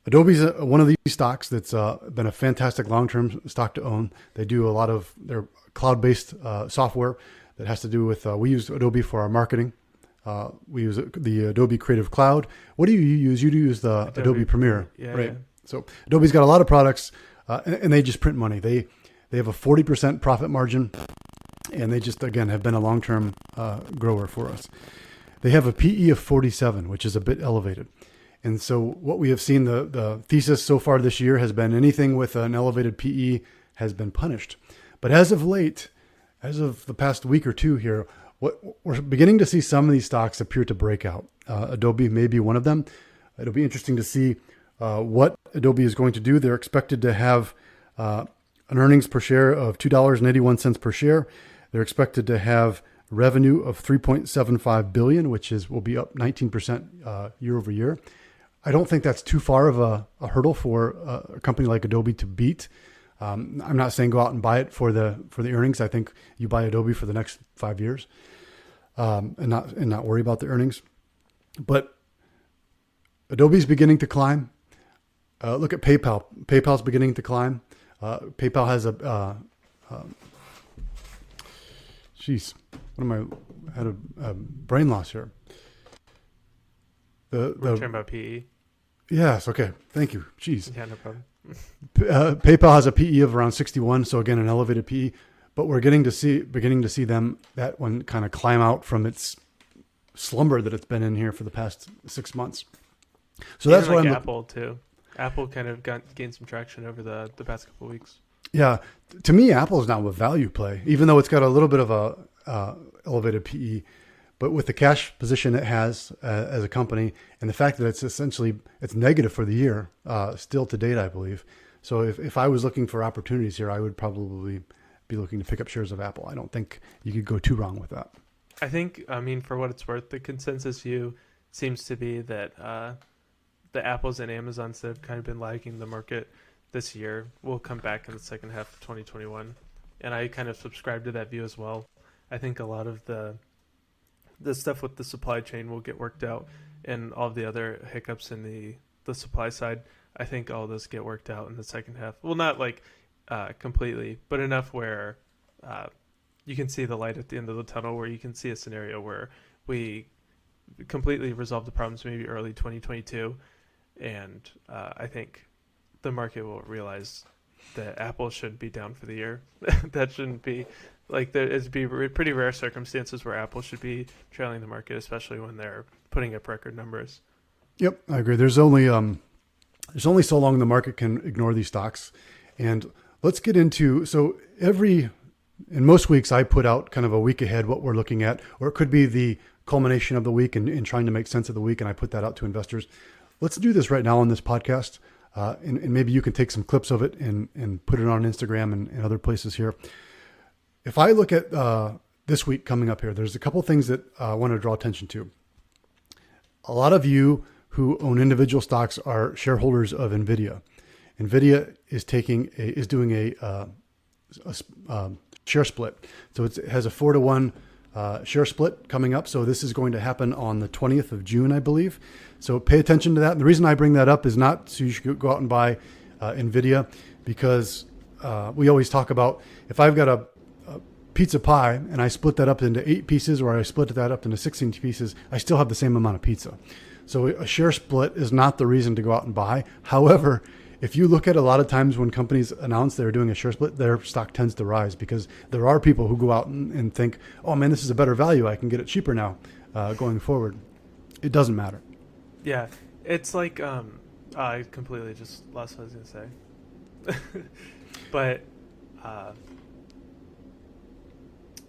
Adobe's one of these stocks that's been a fantastic long-term stock to own. They do a lot of their cloud-based software that has to do with, we use Adobe for our marketing. We use the Adobe Creative Cloud. What do you use? You do use the Adobe Premiere, right? Yeah. So Adobe's got a lot of products, and they just print money. They have a 40% profit margin, and they just, again, have been a long-term grower for us. They have a PE of 47, which is a bit elevated. And so what we have seen, the thesis so far this year has been anything with an elevated PE has been punished. But as of late, as of the past week or two here, we're beginning to see some of these stocks appear to break out. Adobe may be one of them. It'll be interesting to see what Adobe is going to do. They're expected to have an earnings per share of $2.81 per share. They're expected to have revenue of $3.75 billion, which will be up 19% year over year. I don't think that's too far of a hurdle for a company like Adobe to beat. I'm not saying go out and buy it for the earnings. I think you buy Adobe for the next 5 years, and not worry about the earnings. But Adobe's beginning to climb. Look at PayPal. PayPal's beginning to climb. PayPal has I had a brain loss here. We're talking about PE. Yes. Okay. Thank you. Jeez. Yeah, no problem. PayPal has a PE of around 61, so again, an elevated PE. But we're beginning to see that one kind of climb out from its slumber that it's been in here for the past 6 months. So Even that's why I'm Apple too. Apple kind of gained some traction over the past couple of weeks. Yeah, to me, Apple is now a value play, even though it's got a little bit of a elevated PE. But with the cash position it has as a company, and the fact that it's negative for the year, still to date, I believe. So if I was looking for opportunities here, I would probably be looking to pick up shares of Apple. I don't think you could go too wrong with that. I think, for what it's worth, the consensus view seems to be that the Apples and Amazons that have kind of been lagging the market this year will come back in the second half of 2021. And I kind of subscribe to that view as well. I think a lot of the stuff with the supply chain will get worked out, and all the other hiccups in the supply side, I think all those get worked out in the second half. Well, not completely, but enough where you can see the light at the end of the tunnel, where you can see a scenario where we completely resolve the problems maybe early 2022. And I think the market will realize that Apple shouldn't be down for the year. That shouldn't be it'd be pretty rare circumstances where Apple should be trailing the market, especially when they're putting up record numbers. Yep, I agree. There's only so long the market can ignore these stocks. And let's get into, in most weeks I put out kind of a week ahead what we're looking at, or it could be the culmination of the week and trying to make sense of the week, and I put that out to investors. Let's do this right now on this podcast, and maybe you can take some clips of it and put it on Instagram and other places here. If I look at this week coming up here, there's a couple things that I want to draw attention to. A lot of you who own individual stocks are shareholders of NVIDIA. NVIDIA is doing a share split. So it has a 4-to-1 share split coming up. So this is going to happen on the 20th of June, I believe. So pay attention to that. And the reason I bring that up is not so you should go out and buy NVIDIA, because we always talk about, if I've got a pizza pie and I split that up into 8 pieces, or I split that up into 16 pieces, I still have the same amount of pizza. So a share split is not the reason to go out and buy. However, if you look at a lot of times when companies announce they're doing a share split, their stock tends to rise, because there are people who go out and think, oh man, this is a better value. I can get it cheaper now going forward. It doesn't matter. Yeah, it's like, I completely just lost what I was going to say. But,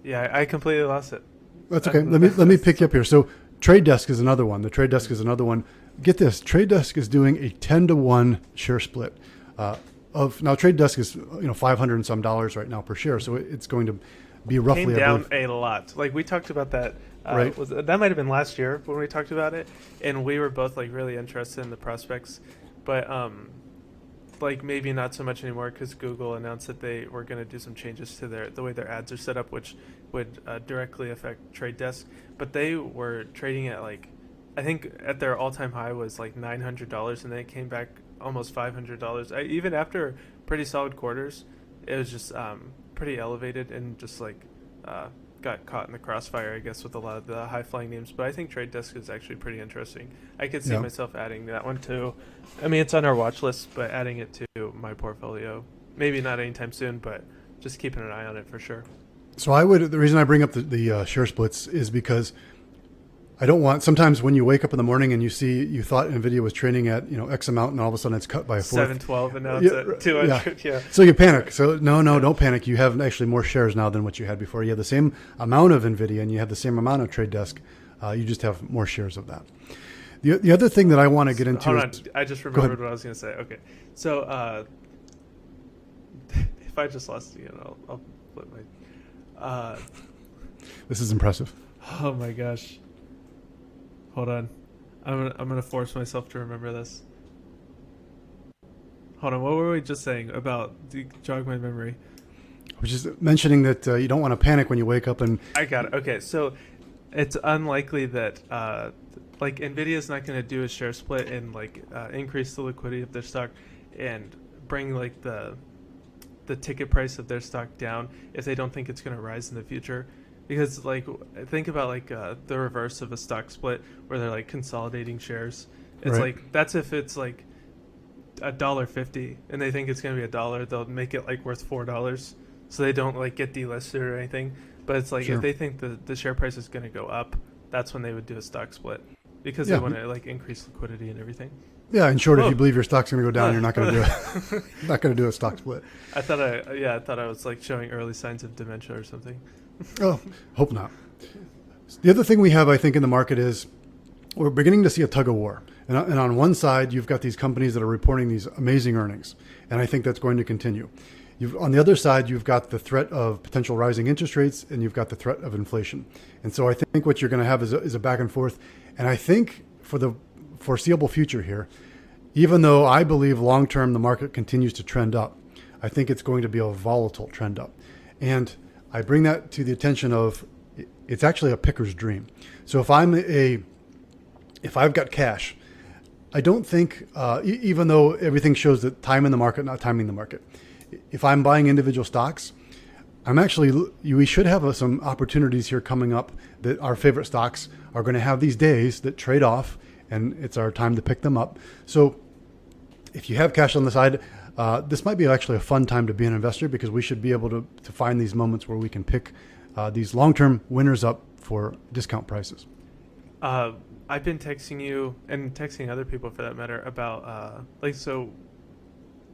yeah, I completely lost it. That's okay. Let me pick you up here. So Trade Desk is another one. The Trade Desk is another one. Get this. Trade Desk is doing a 10-to-1 share split. Now Trade Desk is $500 and some right now per share, so it's going to be roughly came down a lot. Like we talked about that. Right. That might have been last year when we talked about it, and we were both really interested in the prospects, but maybe not so much anymore, because Google announced that they were going to do some changes to the way their ads are set up, which would directly affect Trade Desk. But they were trading at I think at their all-time high was $900, and then it came back almost $500. Even after pretty solid quarters, it was just pretty elevated, and just got caught in the crossfire, I guess, with a lot of the high-flying names. But I think Trade Desk is actually pretty interesting. I could see myself adding that one too. I mean, it's on our watch list, but adding it to my portfolio, maybe not anytime soon, but just keeping an eye on it for sure. So the reason I bring up the share splits is because I don't want, sometimes when you wake up in the morning and you thought NVIDIA was trading at, X amount, and all of a sudden it's cut by a fourth. 712, and now it's at 200. Yeah. So you panic. So no, don't panic. You have actually more shares now than what you had before. You have the same amount of NVIDIA and you have the same amount of Trade Desk. You just have more shares of that. The other thing that I want to get into Hold on. I just remembered what I was going to say. Okay. So if I just lost it again, I'll flip my... This is impressive. Oh my gosh. Hold on. I'm gonna force myself to remember this. Hold on. What were we just saying about jog my memory? I was just mentioning that you don't want to panic when you wake up and... I got it. Okay. So it's unlikely that NVIDIA is not going to do a share split and increase the liquidity of their stock and bring the ticket price of their stock down if they don't think it's going to rise in the future. because like think about like the reverse of a stock split where they're like consolidating shares. It's Right. like that's if it's like $1.50 and they think it's going to be $1, they'll make it like worth $4 so they don't like get delisted or anything. But it's like Sure. if they think the share price is going to go up, that's when they would do a stock split because Yeah. they want to like increase liquidity and everything. Yeah, in short, if Oh. you believe your stock's going to go down, you're not going to do it. Not going to do a stock split. I thought I was like showing early signs of dementia or something. Oh, hope not. The other thing we have, I think, in the market is we're beginning to see a tug of war. And on one side, you've got these companies that are reporting these amazing earnings, and I think that's going to continue. On the other side, you've got the threat of potential rising interest rates, and you've got the threat of inflation. And so I think what you're going to have is a back and forth. And I think for the foreseeable future here, even though I believe long-term the market continues to trend up, I think it's going to be a volatile trend up. And I bring that to the attention of it's actually a picker's dream. So if I've got cash, I don't think, even though everything shows that time in the market, not timing the market, if I'm buying individual stocks, we should have some opportunities here coming up that our favorite stocks are going to have these days that trade off, and it's our time to pick them up. So if you have cash on the side, this might be actually a fun time to be an investor because we should be able to find these moments where we can pick these long-term winners up for discount prices. I've been texting you and texting other people for that matter about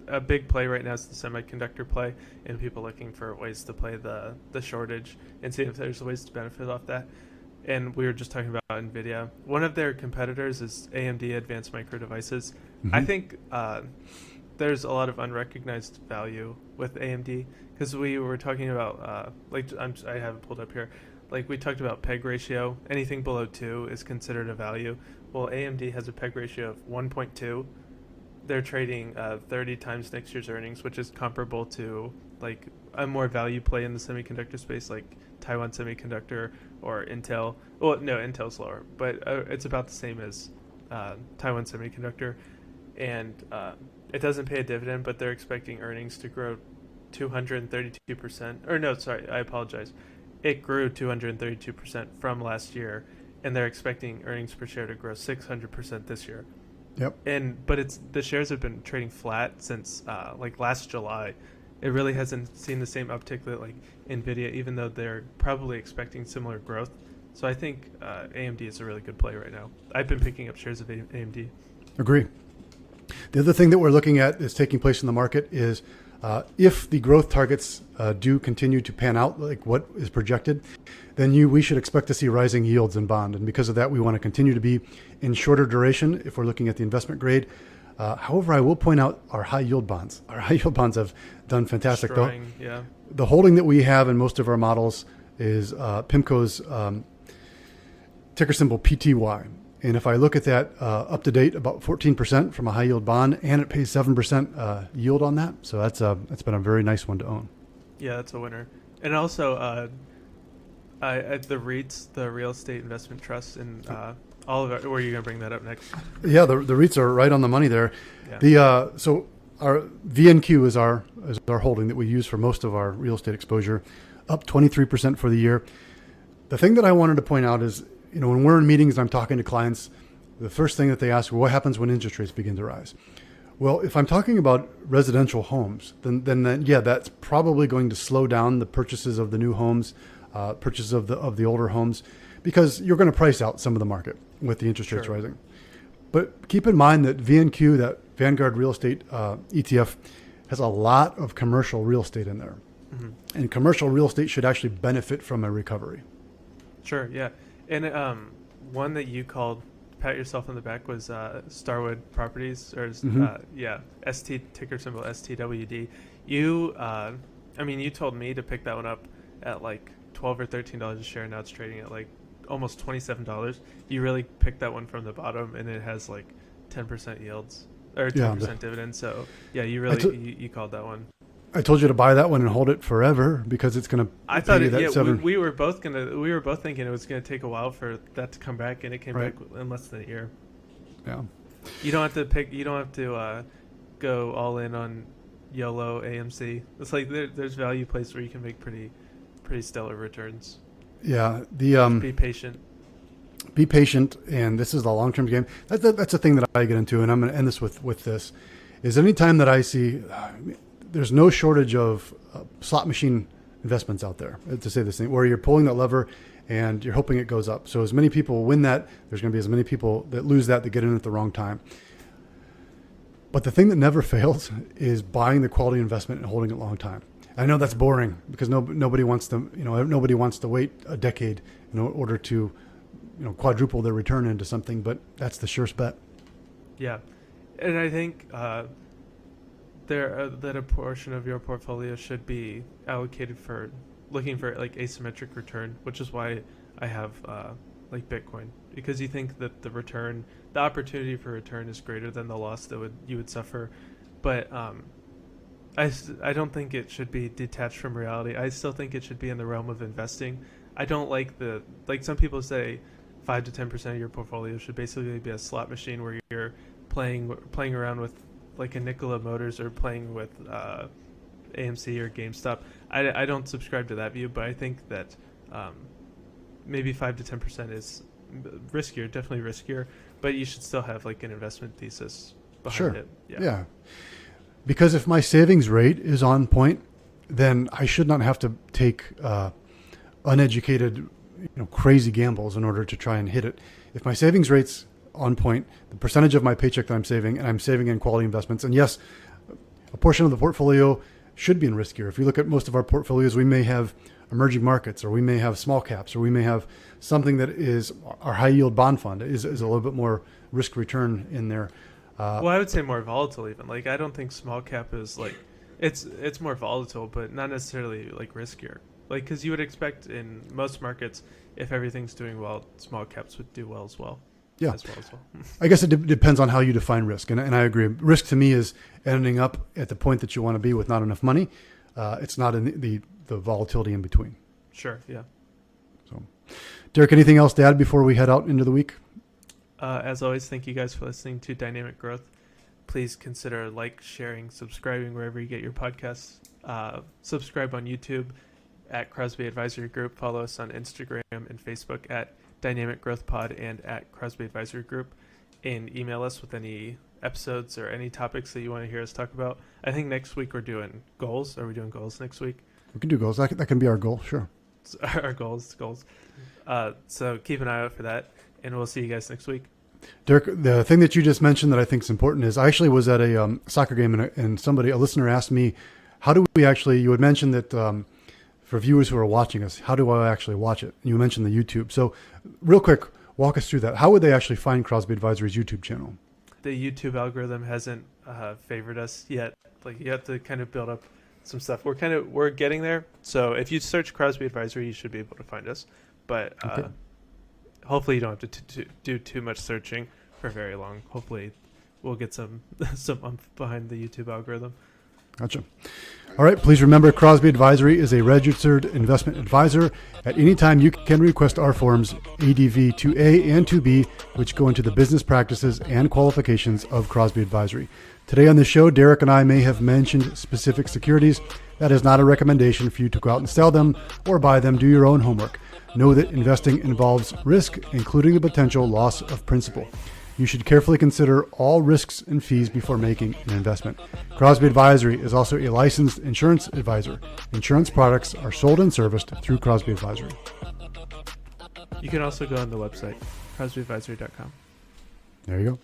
a big play right now is the semiconductor play and people looking for ways to play the shortage and see if there's ways to benefit off that. And we were just talking about NVIDIA. One of their competitors is AMD Advanced Micro Devices. Mm-hmm. I think there's a lot of unrecognized value with AMD because we were talking about I have it pulled up here. Like we talked about PEG ratio. Anything below 2 is considered a value. Well, AMD has a PEG ratio of 1.2. They're trading 30 times next year's earnings, which is comparable to like a more value play in the semiconductor space, like Taiwan Semiconductor or Intel. Well, no, Intel's lower, but it's about the same as Taiwan Semiconductor. And it doesn't pay a dividend, but they're expecting earnings to grow 232%. Or no, sorry, I apologize. It grew 232% from last year, and they're expecting earnings per share to grow 600% this year. Yep. But the shares have been trading flat since like last July. It really hasn't seen the same uptick that like NVIDIA, even though they're probably expecting similar growth. So I think AMD is a really good play right now. I've been picking up shares of AMD. Agree. The other thing that we're looking at is taking place in the market is if the growth targets do continue to pan out like what is projected, then we should expect to see rising yields in bond. And because of that, we want to continue to be in shorter duration if we're looking at the investment grade. However, I will point out our high yield bonds. Our high yield bonds have done fantastic. Destroying, yeah. The holding that we have in most of our models is PIMCO's ticker symbol PTY. And if I look at that up to date, about 14% from a high yield bond, and it pays 7% yield on that. So that's been a very nice one to own. Yeah, that's a winner. And also, the REITs, the real estate investment trusts, and all of it. Where are you gonna bring that up next? Yeah, the REITs are right on the money there. Yeah. So our VNQ is our holding that we use for most of our real estate exposure, up 23% for the year. The thing that I wanted to point out is, when we're in meetings, I'm talking to clients, the first thing that they ask, well, what happens when interest rates begin to rise? Well, if I'm talking about residential homes, then yeah, that's probably going to slow down the purchases of the new homes, purchases of the older homes, because you're going to price out some of the market with the interest rates rising. But keep in mind that VNQ, that Vanguard Real Estate ETF, has a lot of commercial real estate in there. Mm-hmm. And commercial real estate should actually benefit from a recovery. Sure, yeah. And one that you called, pat yourself on the back, was Starwood Properties, or ST, ticker symbol STWD. You told me to pick that one up at like $12 or $13 a share. Now it's trading at like almost $27. You really picked that one from the bottom, and it has like 10% yields or 10% dividends. So yeah, you really you called that one. I told you to buy that one and hold it forever because it's going to. I thought we were both thinking it was going to take a while for that to come back, and it came back in less than a year. Yeah. You don't have to pick. You don't have to go all in on YOLO AMC. It's like there's value plays where you can make pretty stellar returns. Yeah. Be patient. Be patient, and this is the long-term game. That's a thing that I get into, and I'm going to end this with this, is anytime that I see, there's no shortage of slot machine investments out there, to say this thing, where you're pulling that lever and you're hoping it goes up. So as many people win that, there's going to be as many people that lose that get in at the wrong time. But the thing that never fails is buying the quality investment and holding it a long time. I know that's boring because nobody wants to wait a decade in order to quadruple their return into something, but that's the surest bet. Yeah. And I think that a portion of your portfolio should be allocated for looking for like asymmetric return, which is why I have like Bitcoin, because you think that the opportunity for return is greater than the loss that you would suffer. But I don't think it should be detached from reality. I still think it should be in the realm of investing. I don't like some people say 5 to 10% of your portfolio should basically be a slot machine where you're playing around with like a Nikola Motors or playing with AMC or GameStop. I don't subscribe to that view, but I think that maybe 5 to 10% is riskier, definitely riskier, but you should still have like an investment thesis behind it. Yeah. Because if my savings rate is on point, then I should not have to take uneducated, crazy gambles in order to try and hit it. If my savings rate's on point, the percentage of my paycheck that I'm saving, and I'm saving in quality investments, and yes, a portion of the portfolio should be in riskier. If you look at most of our portfolios, we may have emerging markets, or we may have small caps, or we may have something that is our high yield bond fund is a little bit more risk return in there. Well, I would say more volatile even. Like, I don't think small cap is like, it's more volatile, but not necessarily like riskier. Like, because you would expect in most markets, if everything's doing well, small caps would do well as well. Yeah. As well. I guess it depends on how you define risk. And I agree. Risk to me is ending up at the point that you want to be with not enough money. It's not in the volatility in between. Sure. Yeah. So, Derek, anything else to add before we head out into the week? As always, thank you guys for listening to Dynamic Growth. Please consider sharing, subscribing wherever you get your podcasts. Subscribe on YouTube at Crosby Advisory Group. Follow us on Instagram and Facebook at Dynamic Growth Pod and at Crosby Advisory Group. And email us with any episodes or any topics that you want to hear us talk about. I think next week we're doing goals. Are we doing goals next week? We can do goals. That can be our goal. Sure. Our goals. So keep an eye out for that. And we'll see you guys next week. Derek, the thing that you just mentioned that I think is important is I actually was at a soccer game and a listener asked me, how do we actually, you had mentioned that for viewers who are watching us, how do I actually watch it? You mentioned the YouTube. So real quick, walk us through that. How would they actually find Crosby Advisory's YouTube channel? The YouTube algorithm hasn't favored us yet. Like, you have to kind of build up some stuff. We're getting there. So if you search Crosby Advisory, you should be able to find us. But okay. Hopefully you don't have to do too much searching for very long. Hopefully we'll get some oomph behind the YouTube algorithm. Gotcha. All right. Please remember, Crosby Advisory is a registered investment advisor. At any time, you can request our forms ADV 2A and 2B, which go into the business practices and qualifications of Crosby Advisory. Today on the show, Derek and I may have mentioned specific securities. That is not a recommendation for you to go out and sell them or buy them. Do your own homework. Know that investing involves risk, including the potential loss of principal. You should carefully consider all risks and fees before making an investment. Crosby Advisory is also a licensed insurance advisor. Insurance products are sold and serviced through Crosby Advisory. You can also go on the website, crosbyadvisory.com. There you go.